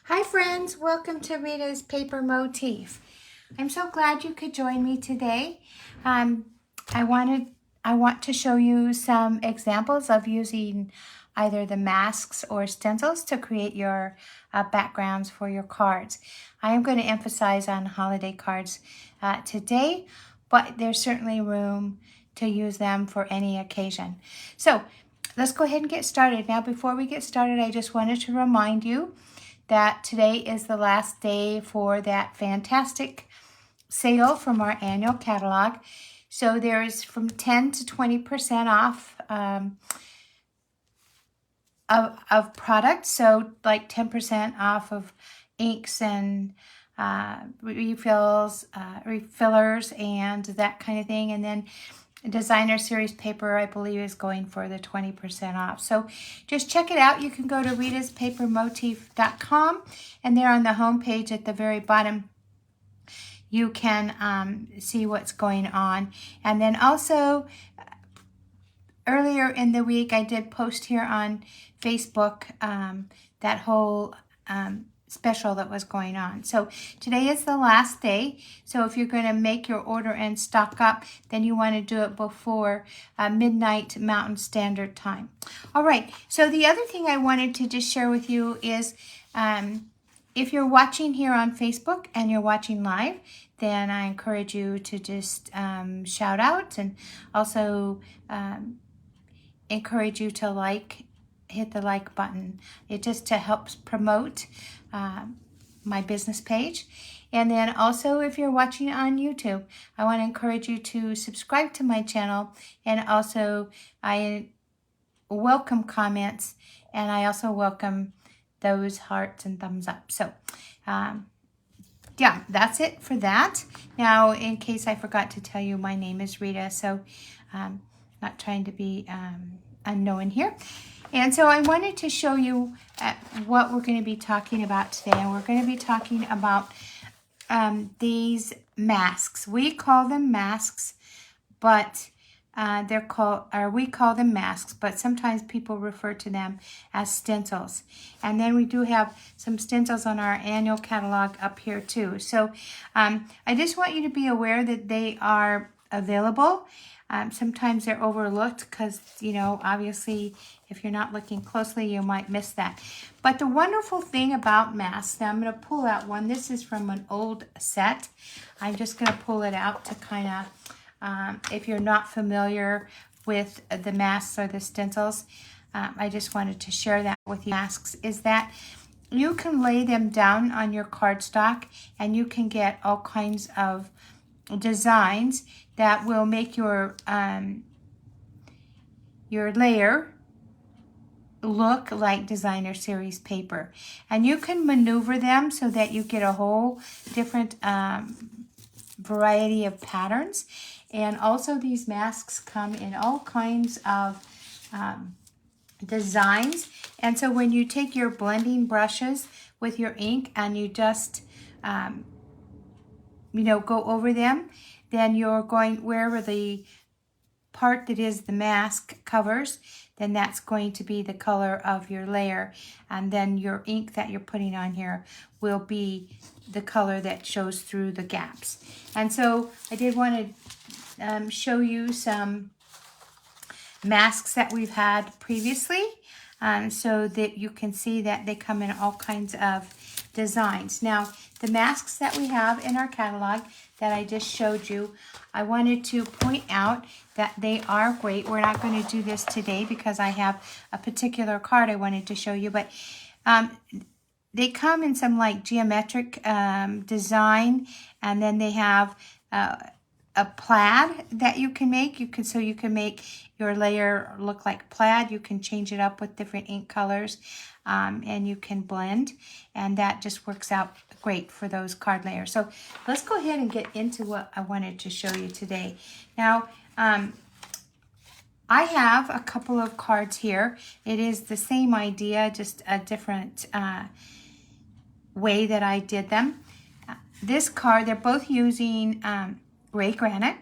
Hi friends, welcome to Rita's Paper Motif. I'm so glad you could join me today. Um, I want to show you some examples of using either the masks or stencils to create your backgrounds for your cards. I am going to emphasize on holiday cards today, but there's certainly room to use them for any occasion. So let's go ahead and get started. Now, before we get started, I just wanted to remind you that today is the last day for that fantastic sale from our annual catalog. So there's from 10 to 20% off of products. So like 10% off of inks and refills, refillers and that kind of thing. And then designer series paper, I believe, is going for the 20% off. So just check it out. You can go to ritaspapermotif.com, and there on the home page at the very bottom, you can see what's going on. And then also, earlier in the week, I did post here on Facebook that whole special that was going on. So today is the last day. So if you're going to make your order and stock up, then you want to do it before midnight Mountain Standard Time. All right. So the other thing I wanted to just share with you is if you're watching here on Facebook and you're watching live, then I encourage you to just shout out, and also encourage you to hit the like button. It just helps promote my business page. And then also, if you're watching on YouTube, I want to encourage you to subscribe to my channel, and also I welcome comments, and I also welcome those hearts and thumbs up. So yeah, that's it for that. Now, in case I forgot to tell you, my name is Rita, so not trying to be unknown here. And so I wanted to show you what we're going to be talking about today. And we're going to be talking about these masks. We call them masks, but we call them masks, but sometimes people refer to them as stencils. And then we do have some stencils on our annual catalog up here too. So I just want you to be aware that they are available. Sometimes they're overlooked because, obviously, if you're not looking closely, you might miss that. But the wonderful thing about masks, now I'm going to pull out one. This is from an old set. I'm just going to pull it out to kind of, if you're not familiar with the masks or the stencils, I just wanted to share that with you. Masks is that you can lay them down on your cardstock, and you can get all kinds of designs that will make your layer look like designer series paper. And you can maneuver them so that you get a whole different variety of patterns. And also, these masks come in all kinds of designs. And so when you take your blending brushes with your ink and you just go over them, then you're going wherever the part that is the mask covers, then that's going to be the color of your layer. And then your ink that you're putting on here will be the color that shows through the gaps. And so I did want to show you some masks that we've had previously, so that you can see that they come in all kinds of designs. Now, the masks that we have in our catalog that I just showed you, I wanted to point out that they are great. We're not going to do this today because I have a particular card I wanted to show you, but they come in some like geometric design, and then they have a plaid that you can make. You can make your layer look like plaid. You can change it up with different ink colors, and you can blend, and that just works out great for those card layers. So let's go ahead and get into what I wanted to show you today. Now, I have a couple of cards here. It is the same idea, just a different way that I did them. This card, they're both using gray granite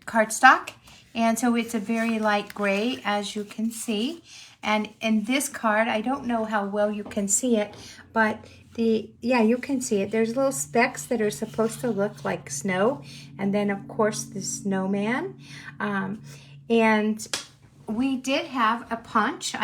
cardstock, and so it's a very light gray, as you can see. And in this card, I don't know how well you can see it, but yeah, you can see it. There's little specks that are supposed to look like snow. And then, of course, the snowman. And we did have a punch.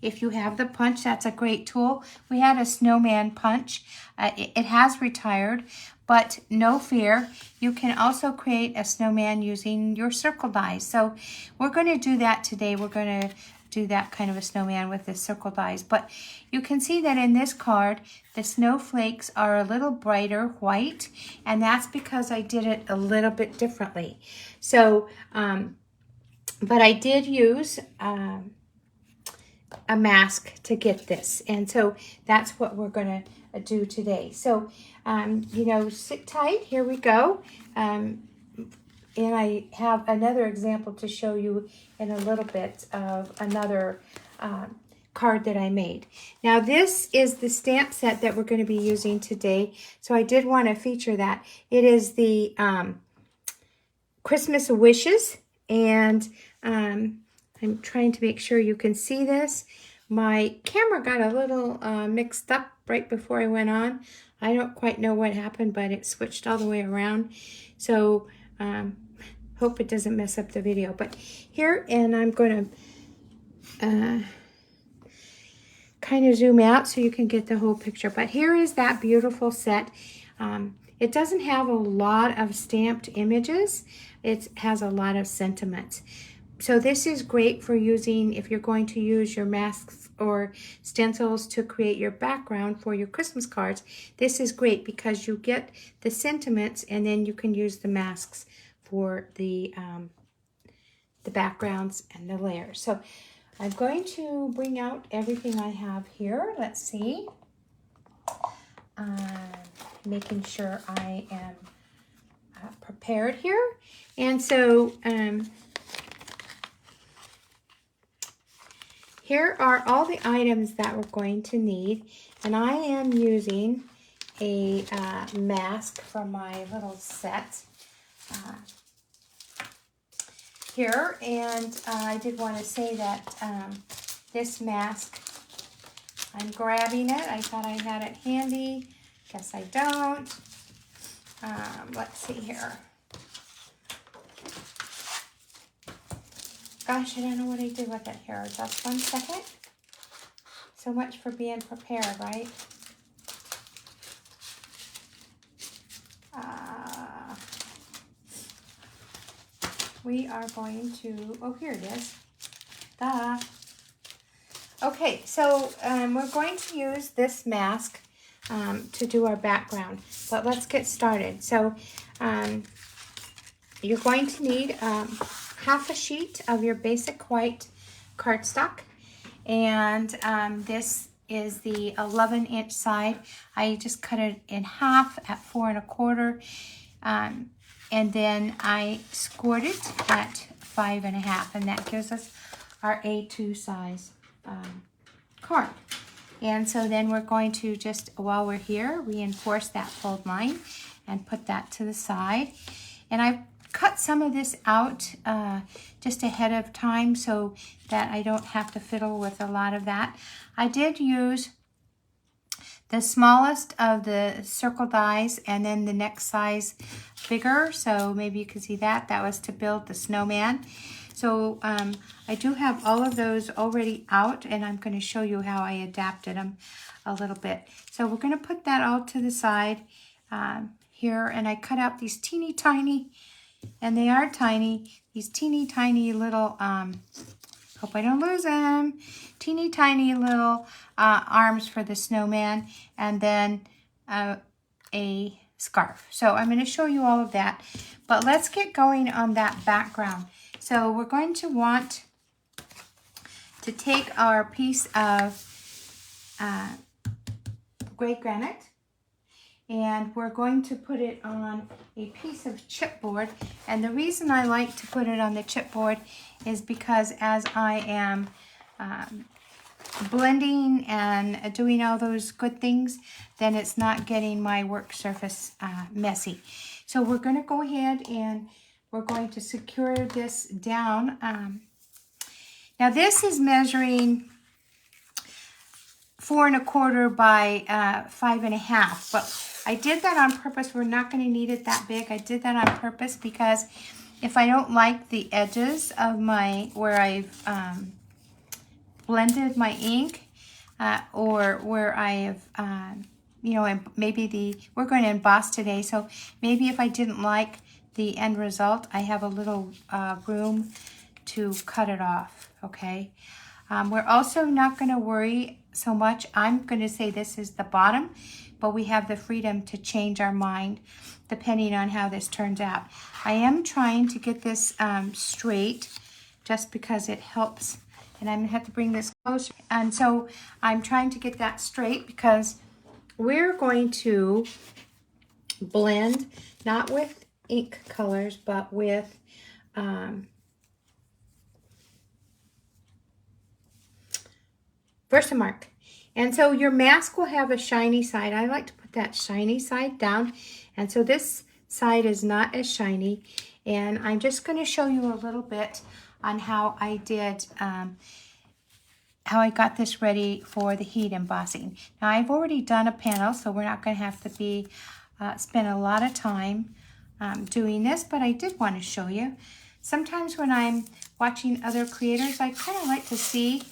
If you have the punch, that's a great tool. We had a snowman punch. It has retired, but no fear. You can also create a snowman using your circle dies. So we're going to do that today. We're going to do that kind of a snowman with the circle dies. But you can see that in this card, the snowflakes are a little brighter white, and that's because I did it a little bit differently. So, but I did use a mask to get this, and so that's what we're going to do today. So, you know, sit tight. Here we go. And I have another example to show you in a little bit of another card that I made. Now, this is the stamp set that we're going to be using today, so I did want to feature that. It is the Christmas Wishes, and I'm trying to make sure you can see this. My camera got a little mixed up right before I went on. I don't quite know what happened, but it switched all the way around. So, hope it doesn't mess up the video. But here, and I'm going to kind of zoom out so you can get the whole picture. But here is that beautiful set. It doesn't have a lot of stamped images. It has a lot of sentiments. So this is great for using if you're going to use your masks or stencils to create your background for your Christmas cards. This is great because you get the sentiments and then you can use the masks for the backgrounds and the layers. So I'm going to bring out everything I have here. Let's see. Making sure I am prepared here. And so here are all the items that we're going to need. And I am using a mask from my little set here. And I did want to say that this mask, I'm grabbing it. I thought I had it handy. Guess I don't. Let's see here. Gosh, I don't know what I did with it here. Just 1 second. So much for being prepared, right? We are going to, oh, here it is. Duh. Okay, so we're going to use this mask to do our background, but let's get started. So you're going to need half a sheet of your basic white cardstock, and this is the 11-inch side. I just cut it in half at 4 1/4, and then I scored it at 5 1/2, and that gives us our A2 size card. And so then we're going to just, while we're here, reinforce that fold line and put that to the side. And I've cut some of this out just ahead of time so that I don't have to fiddle with a lot of that. I did use the smallest of the circle dies and then the next size bigger. So maybe you can see that. That was to build the snowman. So I do have all of those already out, and I'm going to show you how I adapted them a little bit. So we're going to put that all to the side here, and I cut out these teeny tiny, and they are tiny, these teeny tiny little, hope I don't lose them, teeny tiny little arms for the snowman, and then a scarf. So I'm going to show you all of that, but let's get going on that background. So we're going to want to take our piece of gray granite, and we're going to put it on a piece of chipboard. And the reason I like to put it on the chipboard is because as I am blending and doing all those good things, then it's not getting my work surface messy. So we're going to go ahead and we're going to secure this down. Now this is measuring 4¼ by 5½, but I did that on purpose. We're not going to need it that big. I did that on purpose because if I don't like the edges of my, where I've blended my ink, or where I have, you know, and maybe we're going to emboss today, so maybe if I didn't like the end result, I have a little room to cut it off, okay? We're also not going to worry so much. I'm going to say this is the bottom, but we have the freedom to change our mind depending on how this turns out. I am trying to get this straight just because it helps, and I'm going to have to bring this closer. And so I'm trying to get that straight because we're going to blend, not with ink colors, but with VersaMark. And so your mask will have a shiny side. I like to put that shiny side down. And so this side is not as shiny. And I'm just going to show you a little bit on how I did, how I got this ready for the heat embossing. Now I've already done a panel, so we're not going to have to be spend a lot of time doing this, but I did want to show you. Sometimes when I'm watching other creators, I kind of like to see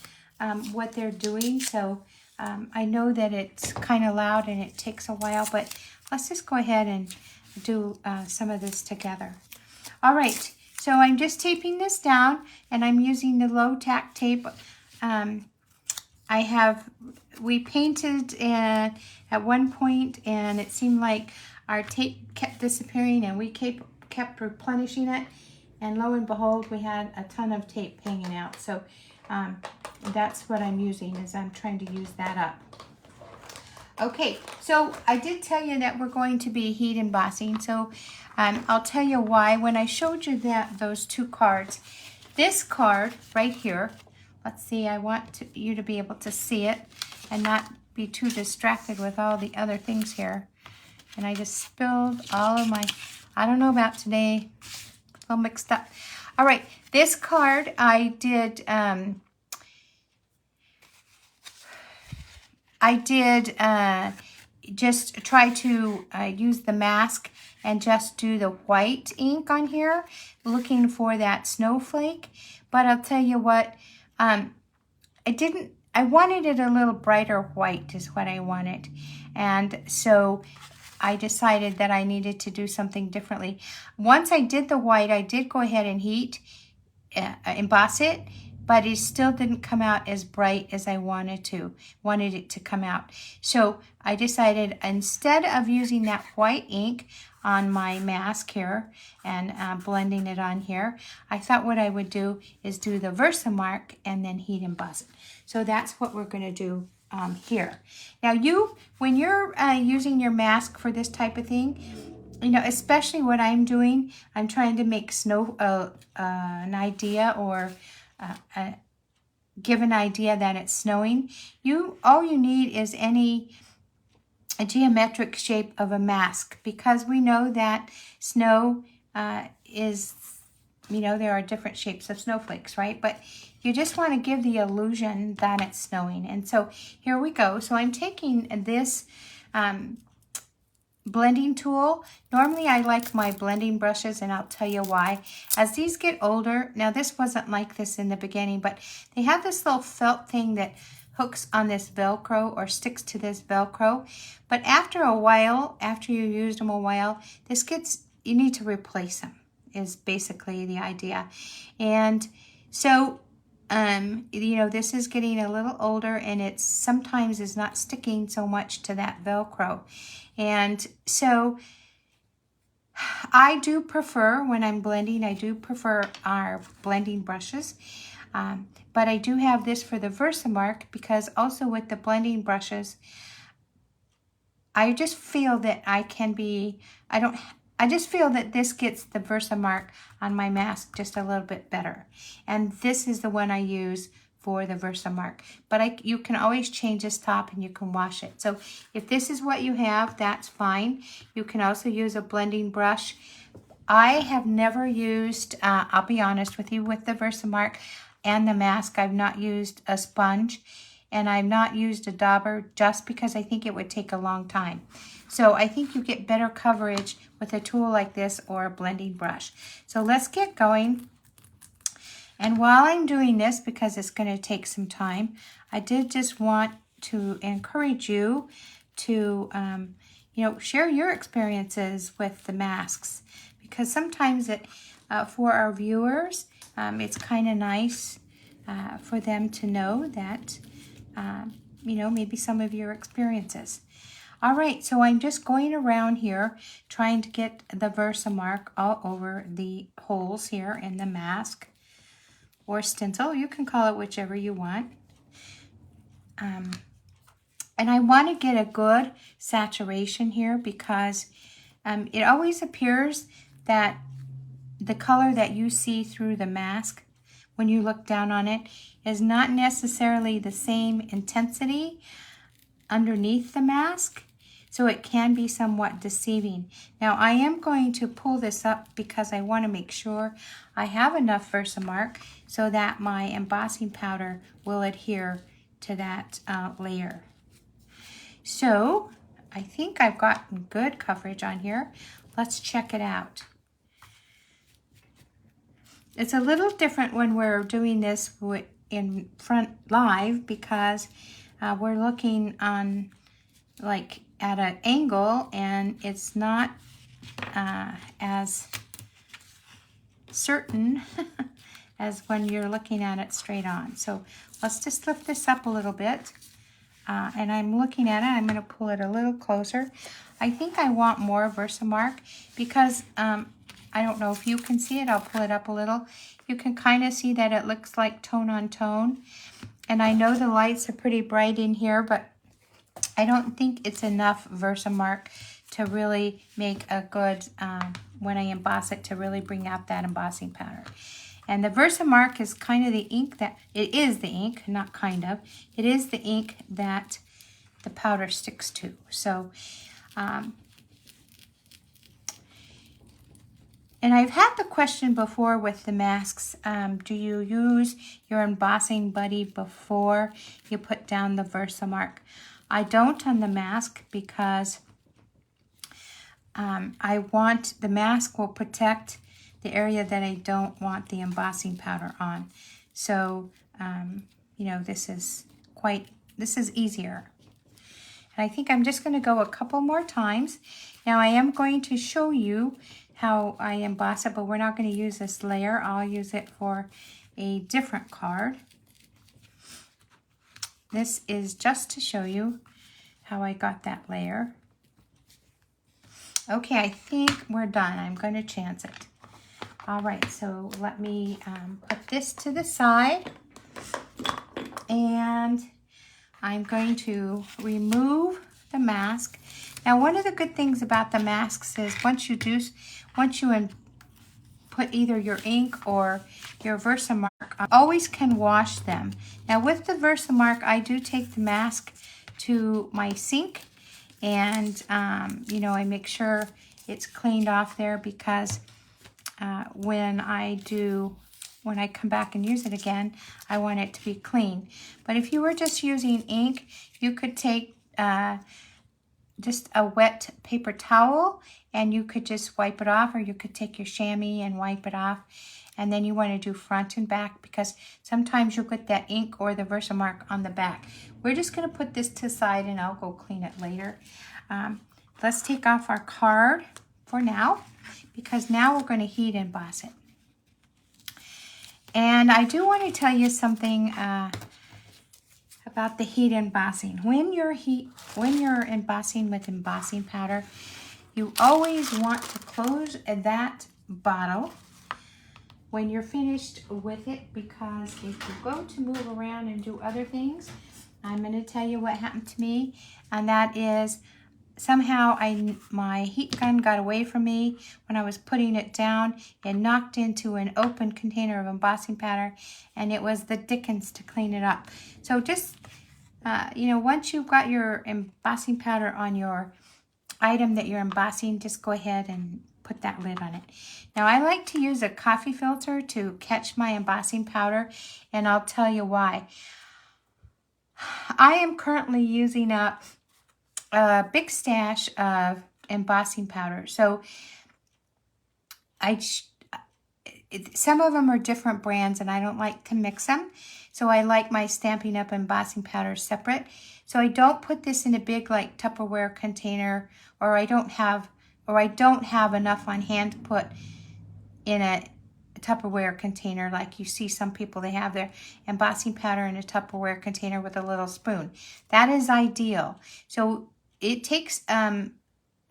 what they're doing. So I know that it's kind of loud and it takes a while, but let's just go ahead and do some of this together. All right, so I'm just taping this down, and I'm using the low tack tape. We painted at one point, and it seemed like our tape kept disappearing, and we kept replenishing it, and lo and behold, we had a ton of tape hanging out. So that's what I'm using, is I'm trying to use that up. Okay, so I did tell you that we're going to be heat embossing, so I'll tell you why. When I showed you those two cards, this card right here, let's see, I want you to be able to see it and not be too distracted with all the other things here. And I just spilled all of my, I don't know about today, a little mixed up. All right, this card I did just try to use the mask and just do the white ink on here, looking for that snowflake. But I'll tell you what, I wanted it a little brighter white is what I wanted. And so I decided that I needed to do something differently. Once I did the white, I did go ahead and emboss it, but it still didn't come out as bright as I wanted it to come out. So I decided, instead of using that white ink on my mask here and blending it on here, I thought what I would do is do the VersaMark and then heat emboss it. So that's what we're going to do here. Now when you're using your mask for this type of thing, you know, especially what I'm doing, I'm trying to make an idea, or give an idea that it's snowing. All you need is a geometric shape of a mask, because we know that snow is, you know, there are different shapes of snowflakes, right? But you just want to give the illusion that it's snowing. And so here we go. So I'm taking this blending tool. Normally I like my blending brushes, and I'll tell you why. As these get older, now this wasn't like this in the beginning, but they have this little felt thing that hooks on this Velcro or sticks to this Velcro. But after a while, after you used them a while, you need to replace them, is basically the idea. And so, you know, this is getting a little older, and it sometimes is not sticking so much to that Velcro. And so I do prefer, when I'm blending, I do prefer our blending brushes. But I do have this for the VersaMark, because also with the blending brushes, I just feel that I just feel that this gets the VersaMark on my mask just a little bit better. And this is the one I use for the VersaMark. But you can always change this top, and you can wash it. So if this is what you have, that's fine. You can also use a blending brush. I have never used, I'll be honest with you, with the VersaMark and the mask, I've not used a sponge. and I've not used a dauber just because I think it would take a long time. So I think you get better coverage with a tool like this or a blending brush. So let's get going. And while I'm doing this, because it's going to take some time, I did just want to encourage you to, share your experiences with the masks, because sometimes for our viewers, it's kind of nice for them to know that, maybe some of your experiences. All right, so I'm just going around here trying to get the VersaMark all over the holes here in the mask, or stencil. You can call it whichever you want. And I want to get a good saturation here, because it always appears that the color that you see through the mask when you look down on it is not necessarily the same intensity underneath the mask. So it can be somewhat deceiving. Now I am going to pull this up because I want to make sure I have enough VersaMark so that my embossing powder will adhere to that layer. So I think I've gotten good coverage on here. Let's check it out. It's a little different when we're doing this in front live, because we're looking on at an angle, and it's not as certain as when you're looking at it straight on. So let's just lift this up a little bit. And I'm looking at it. I'm going to pull it a little closer. I think I want more VersaMark because I don't know if you can see it. I'll pull it up a little. You can kind of see that it looks like tone on tone. And I know the lights are pretty bright in here, but I don't think it's enough VersaMark to really make a good, when I emboss it, to really bring out that embossing powder. And the VersaMark is kind of the ink that, it is the ink, not kind of, it is the ink that the powder sticks to. So, and I've had the question before with the masks, do you use your embossing buddy before you put down the VersaMark? I don't on the mask, because I want, the mask will protect the area that I don't want the embossing powder on. So, this is easier. And I think I'm just going to go a couple more times. Now I am going to show you how I emboss it, but we're not going to use this layer. I'll use it for a different card. This is just to show you how I got that layer. Okay, I think we're done. I'm going to chance it. All right, so let me put this to the side, and I'm going to remove the mask. Now, one of the good things about the masks is once you put either your ink or your VersaMark, I always can wash them. Now, with the VersaMark, I do take the mask to my sink, and I make sure it's cleaned off there, because when I come back and use it again, I want it to be clean. But if you were just using ink, you could take just a wet paper towel and you could just wipe it off, or you could take your chamois and wipe it off. And then you want to do front and back, because sometimes you'll get that ink or the VersaMark on the back. We're just going to put this to the side and I'll go clean it later. Let's take off our card for now, because now we're going to heat emboss it. And I do want to tell you something about the heat embossing. When you're embossing with embossing powder, you always want to close that bottle when you're finished with it, because if you go to move around and do other things, I'm going to tell you what happened to me, and that is somehow my heat gun got away from me when I was putting it down. It knocked into an open container of embossing powder, and it was the dickens to clean it up. So just, once you've got your embossing powder on your item that you're embossing, just go ahead and put that lid on it. Now I like to use a coffee filter to catch my embossing powder, and I'll tell you why. I am currently using up a big stash of embossing powder. So some of them are different brands and I don't like to mix them. So I like my Stampin' Up! Embossing powder separate. So I don't put this in a big like Tupperware container, or I don't have enough on hand to put in a Tupperware container like you see some people, they have their embossing powder in a Tupperware container with a little spoon. That is ideal. So it takes a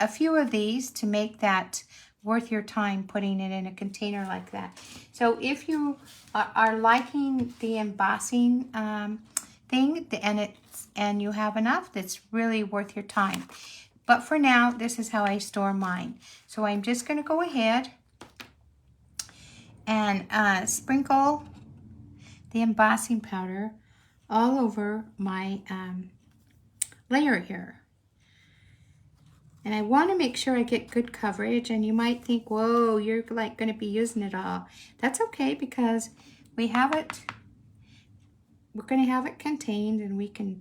few of these to make that worth your time putting it in a container like that. So if you are liking the embossing thing and you have enough, that's really worth your time. But for now, this is how I store mine. So I'm just going to go ahead and sprinkle the embossing powder all over my layer here. And I want to make sure I get good coverage, and you might think, whoa, you're like going to be using it all. That's okay, because we're going to have it contained, and we can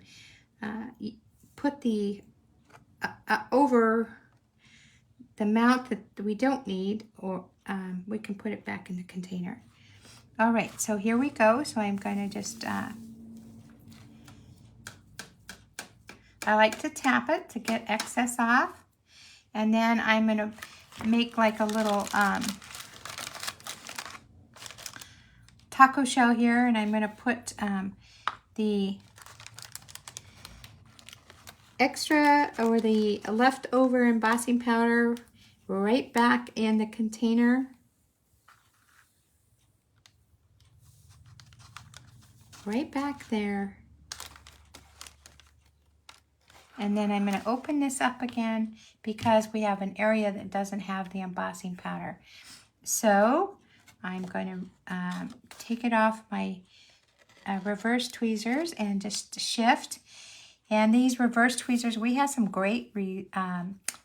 put the over the amount that we don't need, or we can put it back in the container. All right, so here we go. So I'm going to just, I like to tap it to get excess off. And then I'm going to make like a little taco shell here, and I'm going to put the extra or the leftover embossing powder right back in the container. Right back there. And then I'm going to open this up again because we have an area that doesn't have the embossing powder. So I'm going to take it off my reverse tweezers and just shift. And these reverse tweezers, we have some great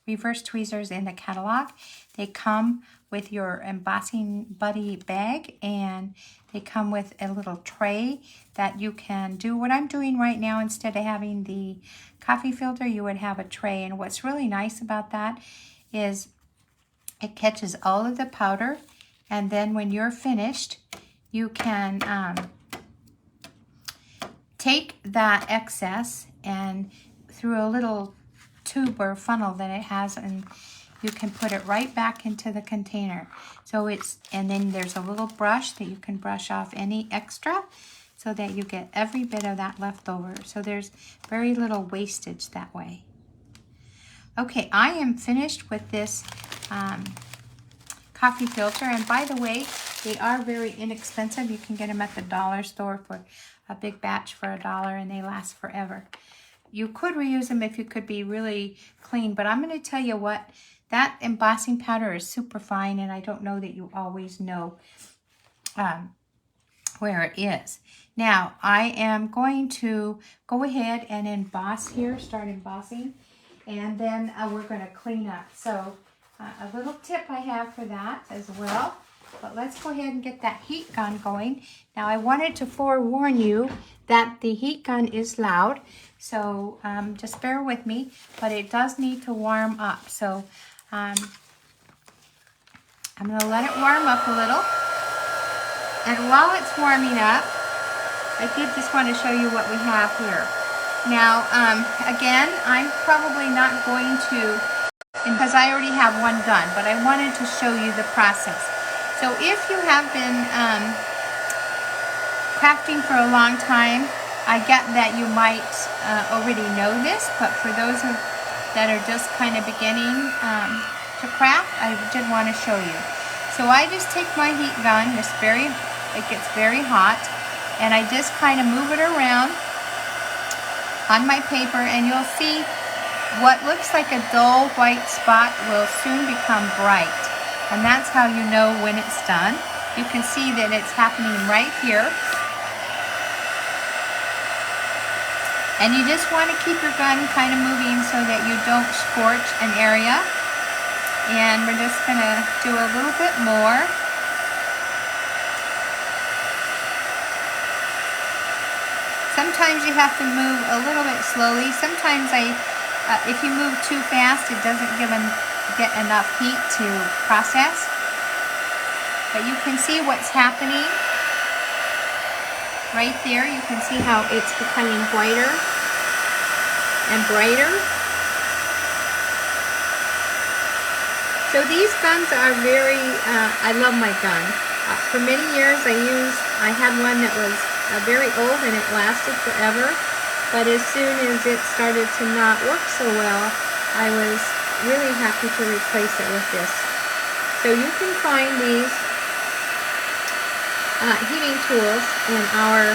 reverse tweezers in the catalog. They come with your embossing buddy bag, and they come with a little tray that you can do what I'm doing right now. Instead of having the coffee filter, you would have a tray. And what's really nice about that is it catches all of the powder, and then when you're finished, you can take that excess and through a little tube or funnel that it has, and you can put it right back into the container. So and then there's a little brush that you can brush off any extra so that you get every bit of that left over. So there's very little wastage that way. Okay, I am finished with this coffee filter, and by the way, they are very inexpensive. You can get them at the dollar store for a big batch for $1, and they last forever. You could reuse them if you could be really clean, but I'm going to tell you what, that embossing powder is super fine, and I don't know that you always know where it is. Now, I am going to go ahead and emboss here, start embossing, and then we're going to clean up. So a little tip I have for that as well. But let's go ahead and get that heat gun going. Now I wanted to forewarn you that the heat gun is loud, so just bear with me, but it does need to warm up. So I'm going to let it warm up a little. And while it's warming up, I did just want to show you what we have here. Now, again, I'm probably not going to, because I already have one done, but I wanted to show you the process. So if you have been crafting for a long time, I get that you might already know this, but for those that are just kind of beginning to craft, I did want to show you. So I just take my heat gun, it gets very hot, and I just kind of move it around on my paper, and you'll see what looks like a dull white spot will soon become bright. And that's how you know when it's done. You can see that it's happening right here. And you just want to keep your gun kind of moving so that you don't scorch an area. And we're just going to do a little bit more. sometimes you have to move a little bit slowly. Sometimes if you move too fast, it doesn't get enough heat to process. But you can see what's happening right there. You can see how it's becoming whiter and brighter. So these guns are very, I love my gun. For many years I had one that was very old and it lasted forever. But as soon as it started to not work so well, I was really happy to replace it with this. So you can find these heating tools in our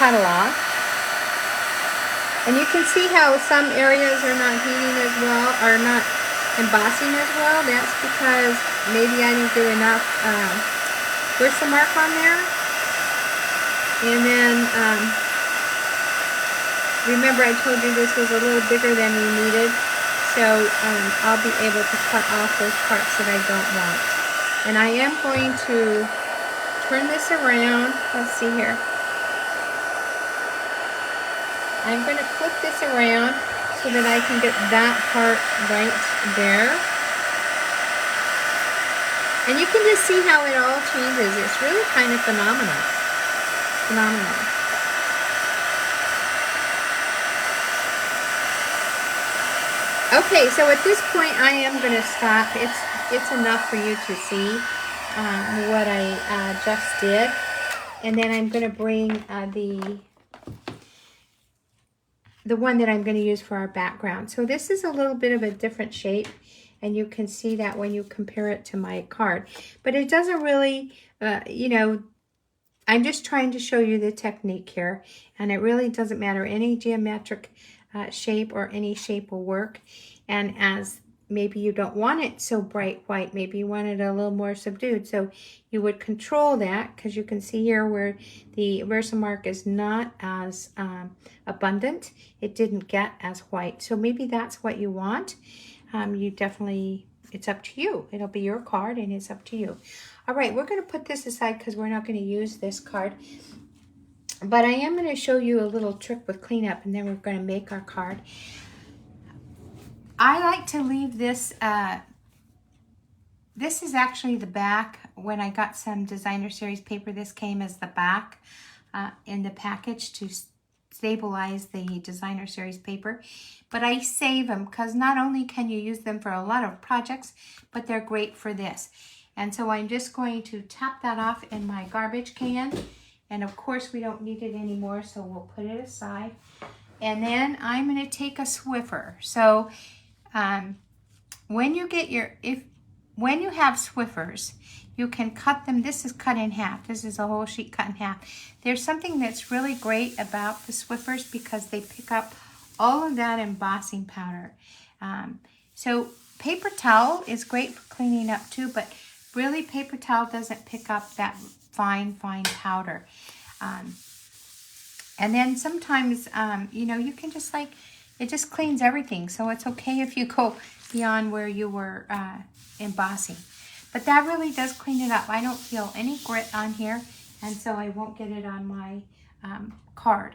catalog. And you can see how some areas are not heating as well, or not embossing as well. That's because maybe I didn't get enough VersaMark on there. And then remember I told you this was a little bigger than we needed, so I'll be able to cut off those parts that I don't want. And I am going to turn this around. Let's see here. I'm going to flip this around so that I can get that part right there. And you can just see how it all changes. It's really kind of phenomenal. Okay, so at this point I am going to stop. It's enough for you to see what I just did. And then I'm going to bring the one that I'm going to use for our background. So this is a little bit of a different shape, and you can see that when you compare it to my card. But it doesn't really, you know, I'm just trying to show you the technique here, and it really doesn't matter. Any geometric shape or any shape will work. And as maybe you don't want it so bright white, maybe you want it a little more subdued, so you would control that, because you can see here where the VersaMark is not as abundant, it didn't get as white. So maybe that's what you want. You definitely, it's up to you. It'll be your card and it's up to you. All right, we're going to put this aside because we're not going to use this card. But I am going to show you a little trick with cleanup, and then we're going to make our card. I like to leave this, this is actually the back. When I got some designer series paper, this came as the back in the package to stabilize the designer series paper. But I save them because not only can you use them for a lot of projects, but they're great for this. And so I'm just going to tap that off in my garbage can. And of course we don't need it anymore, so we'll put it aside. And then I'm going to take a Swiffer. So when you get when you have Swiffers, you can cut them. This is cut in half. This is a whole sheet cut in half. There's something that's really great about the Swiffers because they pick up all of that embossing powder. So paper towel is great for cleaning up too, but really paper towel doesn't pick up that fine powder. And then sometimes, you know, you can just like, it just cleans everything. So it's okay if you go beyond where you were embossing. But that really does clean it up. I don't feel any grit on here, and so I won't get it on my card.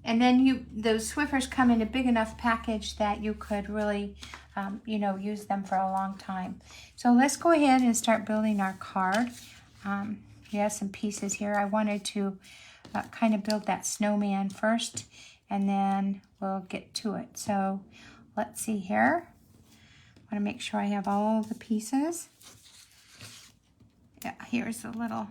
And then those Swiffers come in a big enough package that you could really, you know, use them for a long time. So let's go ahead and start building our card. We have some pieces here. I wanted to kind of build that snowman first, and then we'll get to it. So let's see here. I want to make sure I have all the pieces. Yeah, here's a little.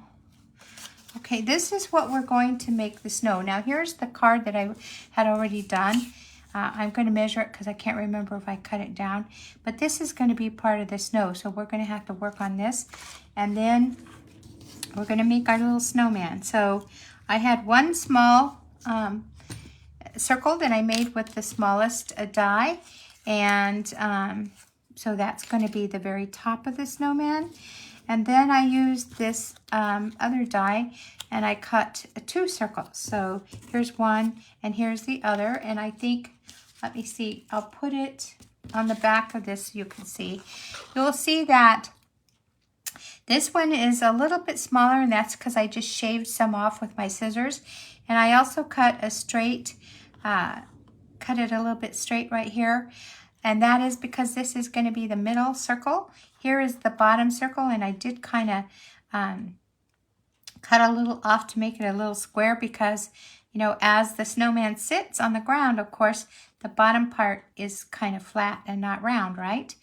Okay, this is what we're going to make the snow. Now here's the card that I had already done. I'm going to measure it because I can't remember if I cut it down. But this is going to be part of the snow, so we're going to have to work on this. And then we're going to make our little snowman. So I had one small circle that I made with the smallest die. And so that's going to be the very top of the snowman. And then I used this other die and I cut 2 circles. So here's one and here's the other. And I think, let me see, I'll put it on the back of this so you can see. You'll see that this one is a little bit smaller, and that's because I just shaved some off with my scissors. And I also cut a straight, cut it a little bit straight right here. And that is because this is going to be the middle circle. Here is the bottom circle, and I did kind of cut a little off to make it a little square because, you know, as the snowman sits on the ground, of course, the bottom part is kind of flat and not round, right?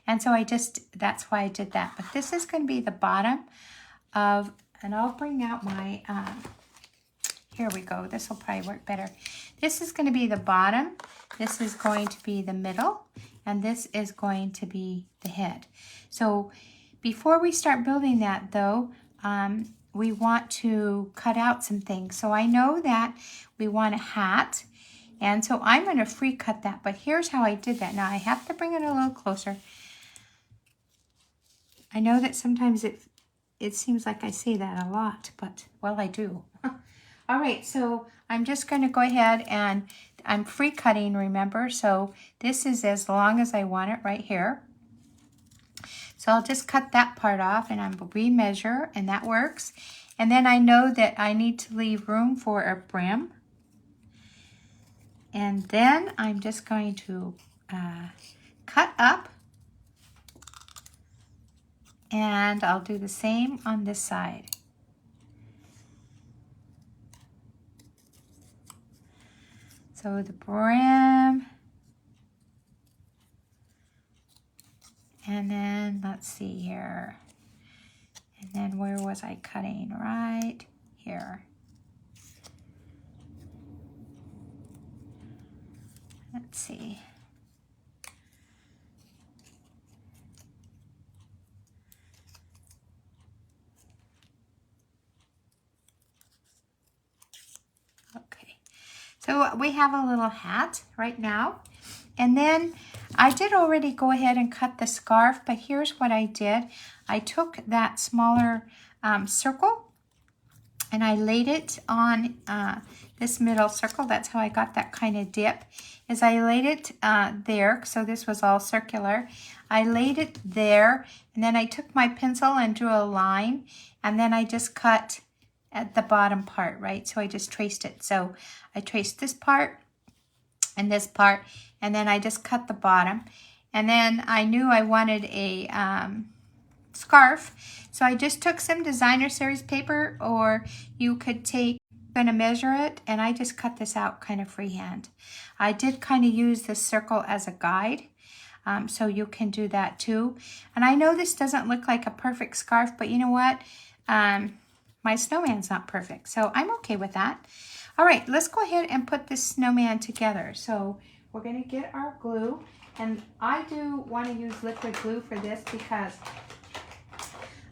And so that's why I did that. But this is going to be the bottom of, and I'll bring out my, here we go. This will probably work better. This is going to be the bottom. This is going to be the middle. And this is going to be the head. So before we start building that though, we want to cut out some things. So I know that we want a hat. And so I'm going to free cut that. But here's how I did that. Now I have to bring it a little closer. I know that sometimes it seems like I say that a lot, but, well, I do. All right, so I'm just going to go ahead and I'm free cutting, remember? So this is as long as I want it right here. So I'll just cut that part off and I'm remeasure, and that works. And then I know that I need to leave room for a brim. And then I'm just going to cut up. And I'll do the same on this side. So the brim. And then let's see here. And then where was I cutting? Right here. Let's see. Okay, so we have a little hat right now. And then I did already go ahead and cut the scarf, but here's what I did. I took that smaller circle and I laid it on this middle circle. That's how I got that kind of dip, is I laid it there. So this was all circular. I laid it there, and then I took my pencil and drew a line, and then I just cut at the bottom part, right? So I just traced it. So I traced this part and this part, and then I just cut the bottom. And then I knew I wanted a scarf, so I just took some designer series paper, or you could take, gonna measure it, and I just cut this out kind of freehand. I did kind of use this circle as a guide, so you can do that too. And I know this doesn't look like a perfect scarf, but you know what? My snowman's not perfect, so I'm okay with that. All right, let's go ahead and put this snowman together. So we're gonna get our glue, and I do want to use liquid glue for this because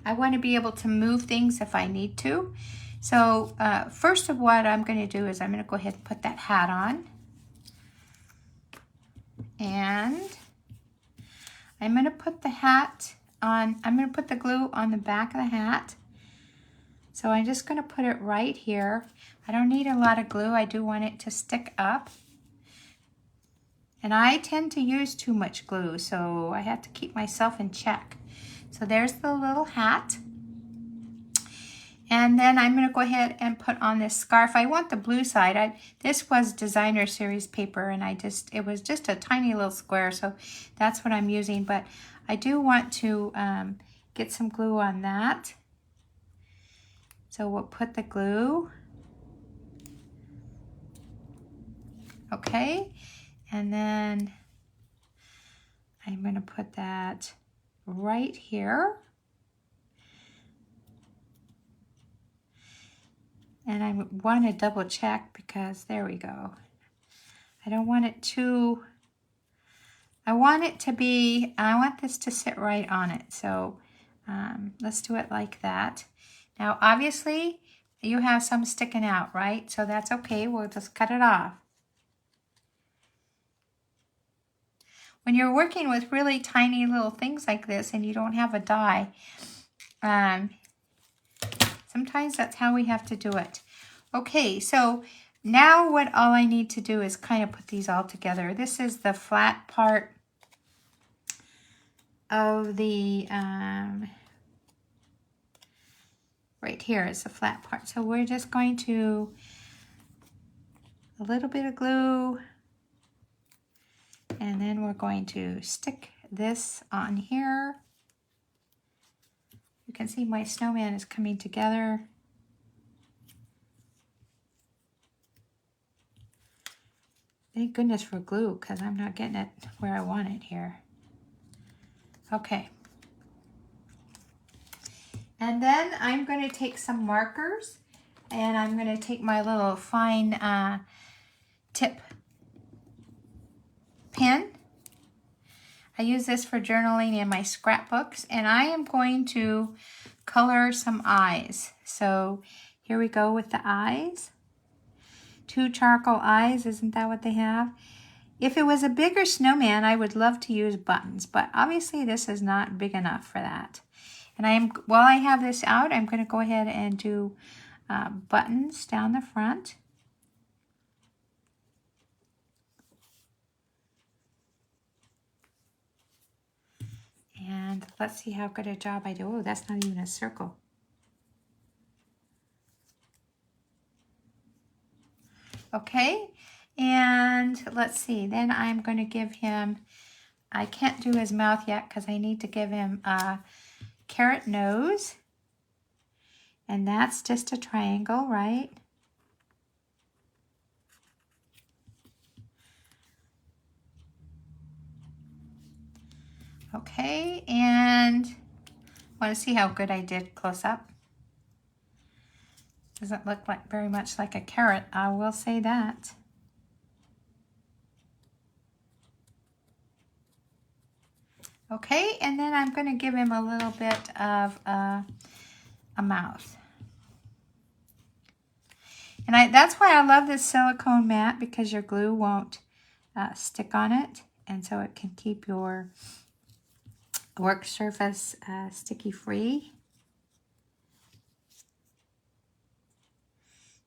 I want to be able to move things if I need to. So first of what I'm going to do is I'm going to go ahead and put that hat on. And I'm going to put the hat on, I'm going to put the glue on the back of the hat. So I'm just going to put it right here. I don't need a lot of glue. I do want it to stick up. And I tend to use too much glue, so I have to keep myself in check. So there's the little hat. And then I'm going to go ahead and put on this scarf. I want the blue side. This was designer series paper, and it was just a tiny little square, so that's what I'm using. But I do want to get some glue on that. So we'll put the glue. Okay. And then I'm going to put that right here. And I want to double check because there we go. I don't want it to, I want this to sit right on it. So let's do it like that. Now, obviously, you have some sticking out, right? So that's okay. We'll just cut it off. When you're working with really tiny little things like this and you don't have a die, sometimes that's how we have to do it. Okay, so now all I need to do is kind of put these all together. This is the flat part of the, right here is the flat part. So we're just going to a little bit of glue. And then we're going to stick this on here. You can see my snowman is coming together. Thank goodness for glue, because I'm not getting it where I want it here. Okay. And then I'm going to take some markers, and I'm going to take my little fine tip pen. I use this for journaling in my scrapbooks, and I am going to color some eyes. So here we go with the eyes. 2 charcoal eyes, isn't that what they have? If it was a bigger snowman, I would love to use buttons, but obviously this is not big enough for that. And while I have this out, I'm going to go ahead and do buttons down the front. And let's see how good a job I do. Oh, that's not even a circle. Okay, and let's see. Then I'm going to give him, I can't do his mouth yet because I need to give him a carrot nose. And that's just a triangle, right? Okay, and I want to see how good I did close up. Doesn't look like very much like a carrot, I will say that. Okay, and then I'm going to give him a little bit of a mouth. And that's why I love this silicone mat, because your glue won't stick on it, and so it can keep your work surface sticky free.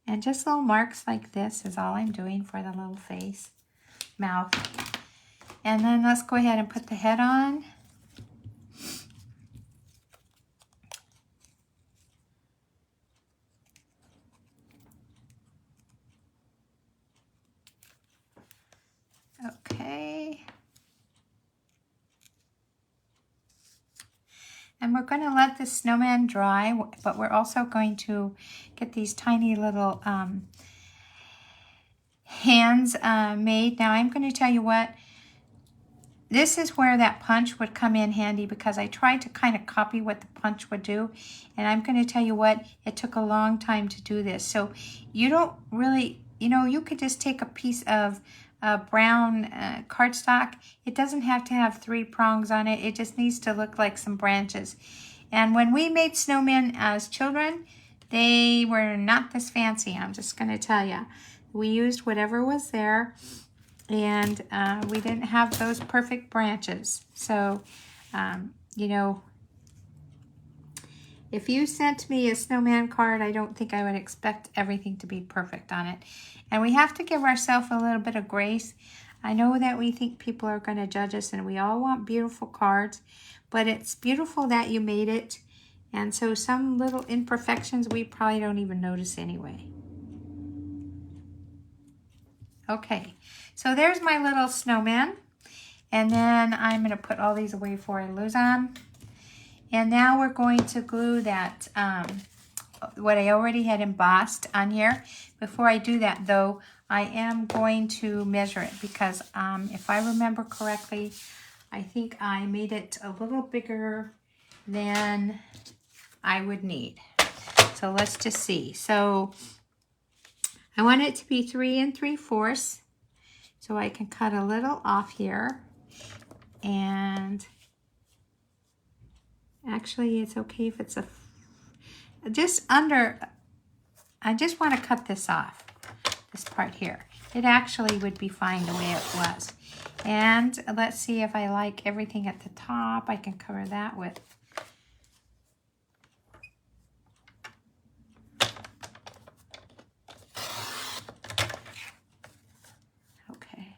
And just little marks like this is all I'm doing for the little face, mouth. And then let's go ahead and put the head on. Okay. And we're going to let the snowman dry, but we're also going to get these tiny little hands made. Now I'm going to tell you what, this is where that punch would come in handy, because I tried to kind of copy what the punch would do. And I'm going to tell you what, it took a long time to do this. So you don't really, you could just take a piece of brown cardstock. It doesn't have to have 3 prongs on it. It just needs to look like some branches. And when we made snowmen as children, they were not this fancy, I'm just going to tell you. We used whatever was there, and we didn't have those perfect branches. So, if you sent me a snowman card, I don't think I would expect everything to be perfect on it. And we have to give ourselves a little bit of grace. I know that we think people are going to judge us, and we all want beautiful cards, but it's beautiful that you made it. And so some little imperfections we probably don't even notice anyway. Okay, so there's my little snowman. And then I'm going to put all these away before I lose them. And now we're going to glue that, what I already had embossed on here. Before I do that though, I am going to measure it, because if I remember correctly, I think I made it a little bigger than I would need. So let's just see. So I want it to be 3 3/4. So I can cut a little off here. And actually, it's okay if it's just under. I just want to cut this off, this part here. It actually would be fine the way it was. And let's see if I like everything at the top. I can cover that with. Okay.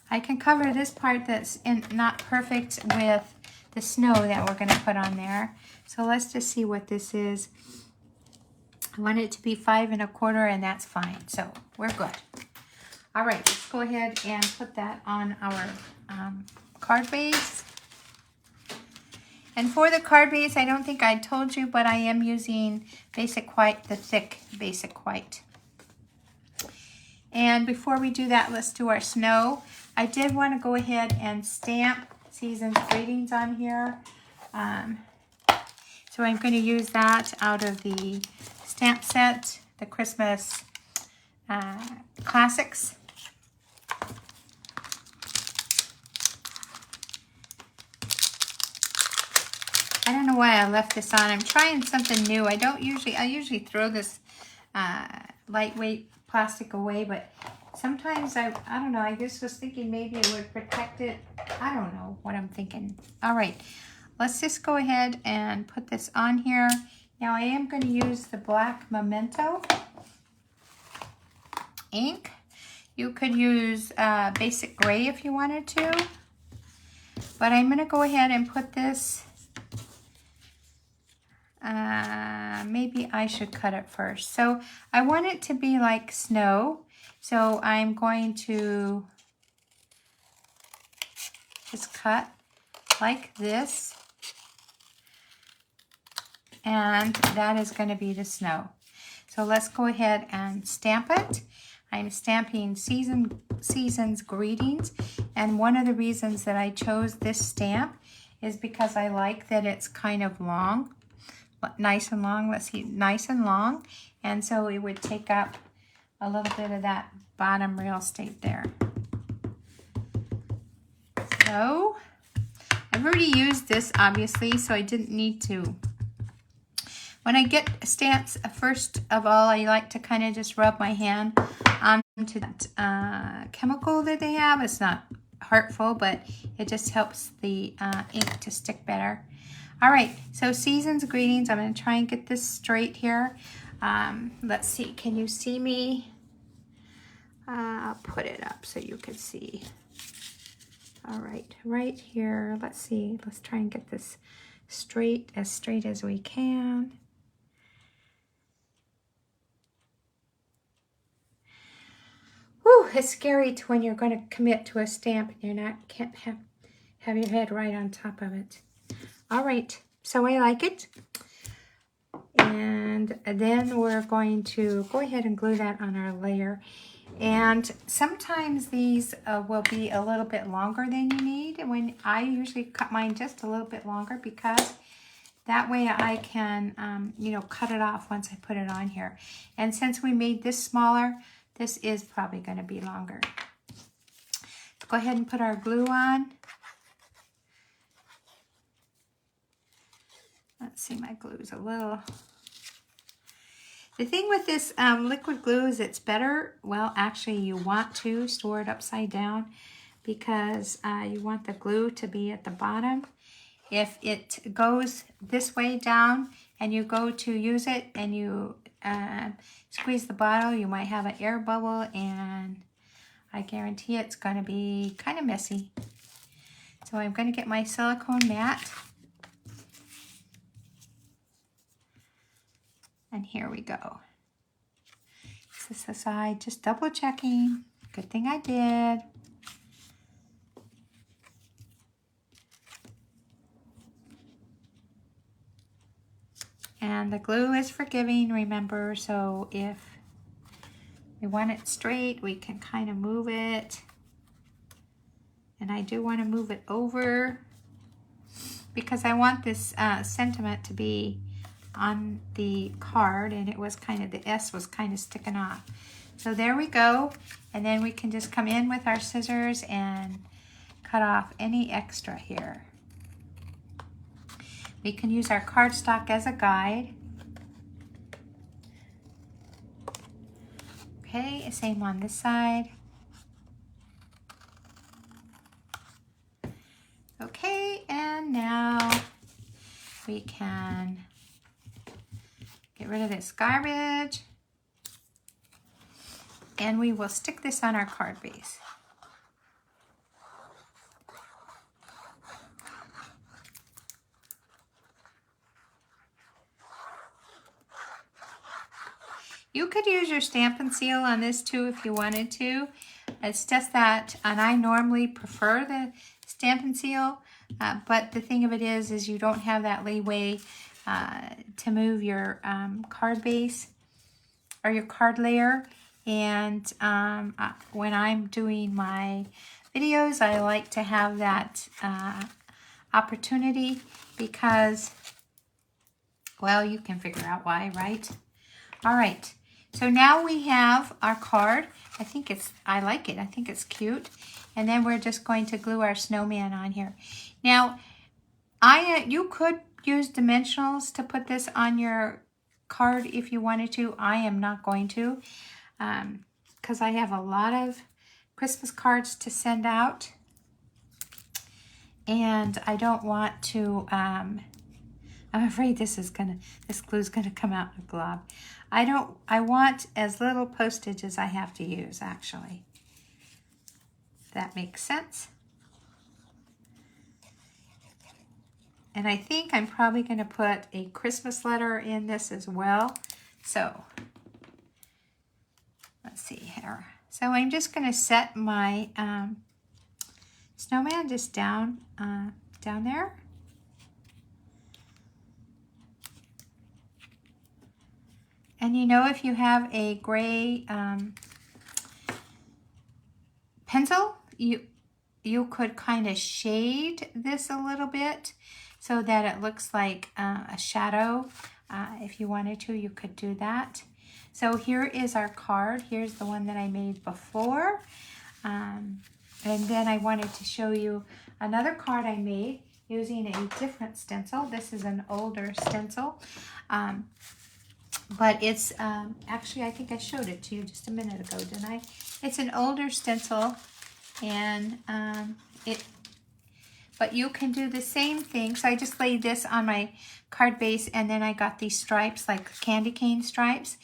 I can cover this part that's not perfect with the snow that we're going to put on there. So let's just see what this is. I want it to be 5 1/4, and that's fine. So we're good. All right, let's go ahead and put that on our card base. And for the card base, I don't think I told you, but I am using basic white, the thick basic white. And before we do that, let's do our snow. I did want to go ahead and stamp Season's Greetings on here. So I'm going to use that out of the stamp set, the Christmas Classics. I don't know why I left this on. I'm trying something new. I usually throw this lightweight plastic away, but sometimes I don't know. I just was thinking maybe it would protect it. I don't know what I'm thinking. All right, let's just go ahead and put this on here. Now I am going to use the black Memento ink. You could use basic gray if you wanted to, but I'm going to go ahead and put this. Maybe I should cut it first. So I want it to be like snow. So I'm going to just cut like this. And that is going to be the snow. So let's go ahead and stamp it. I'm stamping Season's Greetings. And one of the reasons that I chose this stamp is because I like that it's kind of long. Nice and long. Let's see, nice and long. And so it would take up a little bit of that bottom real estate there. So I've already used this, obviously, so I didn't need to. When I get stamps, first of all, I like to kind of just rub my hand onto that chemical that they have. It's not hurtful, but it just helps the ink to stick better. All right, so Season's Greetings. I'm going to try and get this straight here. Let's see, can you see me? I'll put it up so you can see. All right, right here. Let's see, let's try and get this straight as we can. Whew, it's scary when you're going to commit to a stamp and you're not, can't have your head right on top of it. All right, so I like it. And then we're going to go ahead and glue that on our layer. And sometimes these will be a little bit longer than you need. And when I usually cut mine just a little bit longer, because that way I can, you know, cut it off once I put it on here. And since we made this smaller, this is probably going to be longer. Let's go ahead and put our glue on. Let's see, my glue is a little... The thing with this liquid glue is it's better, well, actually you want to store it upside down because you want the glue to be at the bottom. If it goes this way down and you go to use it and you squeeze the bottle, you might have an air bubble, and I guarantee it's going to be kind of messy. So I'm going to get my silicone mat. And here we go. This aside, just double checking. Good thing I did. And the glue is forgiving, remember, so if we want it straight, we can kind of move it. And I do want to move it over because I want this sentiment to be on the card, and it was kind of, the S was kind of sticking off. So there we go. And then we can just come in with our scissors and cut off any extra here. We can use our cardstock as a guide. Okay, same on this side. Okay, and now we can get rid of this garbage, and we will stick this on our card base. You could use your Stampin' Seal on this too if you wanted to. It's just that, and I normally prefer the Stamp and Seal, but the thing of it is you don't have that leeway to move your card base or your card layer. And when I'm doing my videos, I like to have that opportunity because, well, you can figure out why, right? All right, so now we have our card. I like it. I think it's cute. And then we're just going to glue our snowman on here. Now, you could use dimensionals to put this on your card if you wanted to. I am not going to because I have a lot of Christmas cards to send out. And I don't want to, I'm afraid this glue's gonna come out in a glob. I want as little postage as I have to use, actually. That makes sense. And I think I'm probably gonna put a Christmas letter in this as well. So, let's see here. So I'm just gonna set my snowman just down there. And you know, if you have a gray pencil, you could kind of shade this a little bit so that it looks like a shadow. If you wanted to, you could do that. So here is our card. Here's the one that I made before. And then I wanted to show you another card I made using a different stencil. This is an older stencil. But it's, actually, I think I showed it to you just a minute ago, didn't I? It's an older stencil, and but you can do the same thing. So I just laid this on my card base, and then I got these stripes, like candy cane stripes.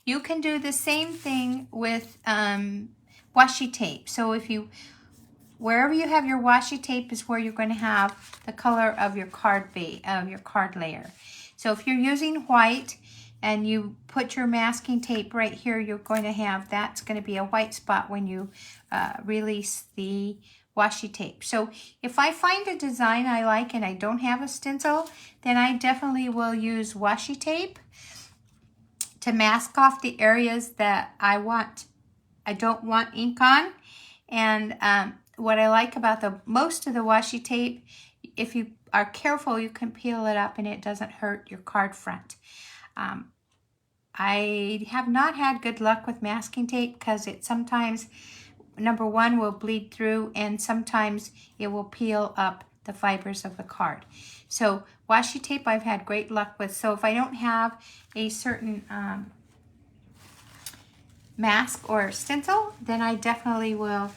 You can do the same thing with washi tape. So wherever you have your washi tape is where you're going to have the color of your card layer. So if you're using white, and you put your masking tape right here, you're going to have, that's going to be a white spot when you release the washi tape. So if I find a design I like and I don't have a stencil, then I definitely will use washi tape to mask off the areas that I don't want ink on. And what I like about most of the washi tape, if you are careful, you can peel it up and it doesn't hurt your card front. I have not had good luck with masking tape because it sometimes, number one, will bleed through, and sometimes it will peel up the fibers of the card. So washi tape I've had great luck with. So if I don't have a certain mask or stencil, then I definitely will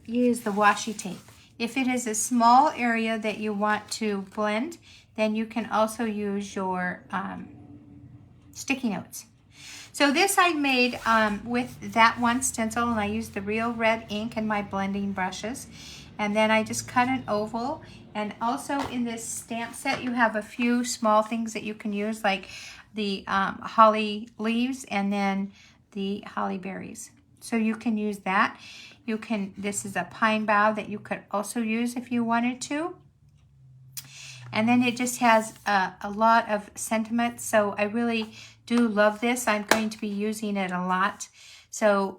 use the washi tape. If it is a small area that you want to blend, then you can also use your sticky notes. So this I made with that one stencil, and I used the real red ink in my blending brushes. And then I just cut an oval. And also in this stamp set, you have a few small things that you can use, like the holly leaves and then the holly berries. So you can use that. This is a pine bough that you could also use if you wanted to. And then it just has a lot of sentiment. So I really do love this. I'm going to be using it a lot. So,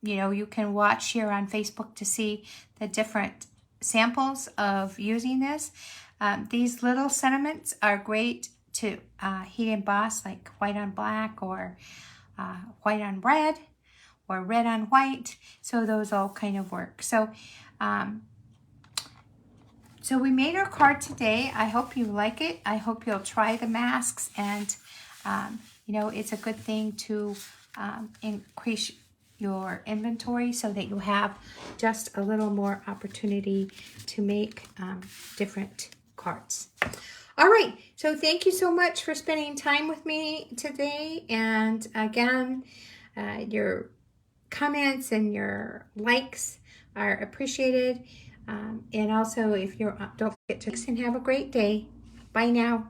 you know, you can watch here on Facebook to see the different samples of using this. These little sentiments are great to heat emboss, like white on black or white on red or red on white. So those all kind of work. So, so we made our card today. I hope you like it. I hope you'll try the masks, and you know, it's a good thing to increase your inventory so that you have just a little more opportunity to make different cards. All right, so thank you so much for spending time with me today. And again, your comments and your likes are appreciated. And also, if you're, don't forget to have a great day. Bye now.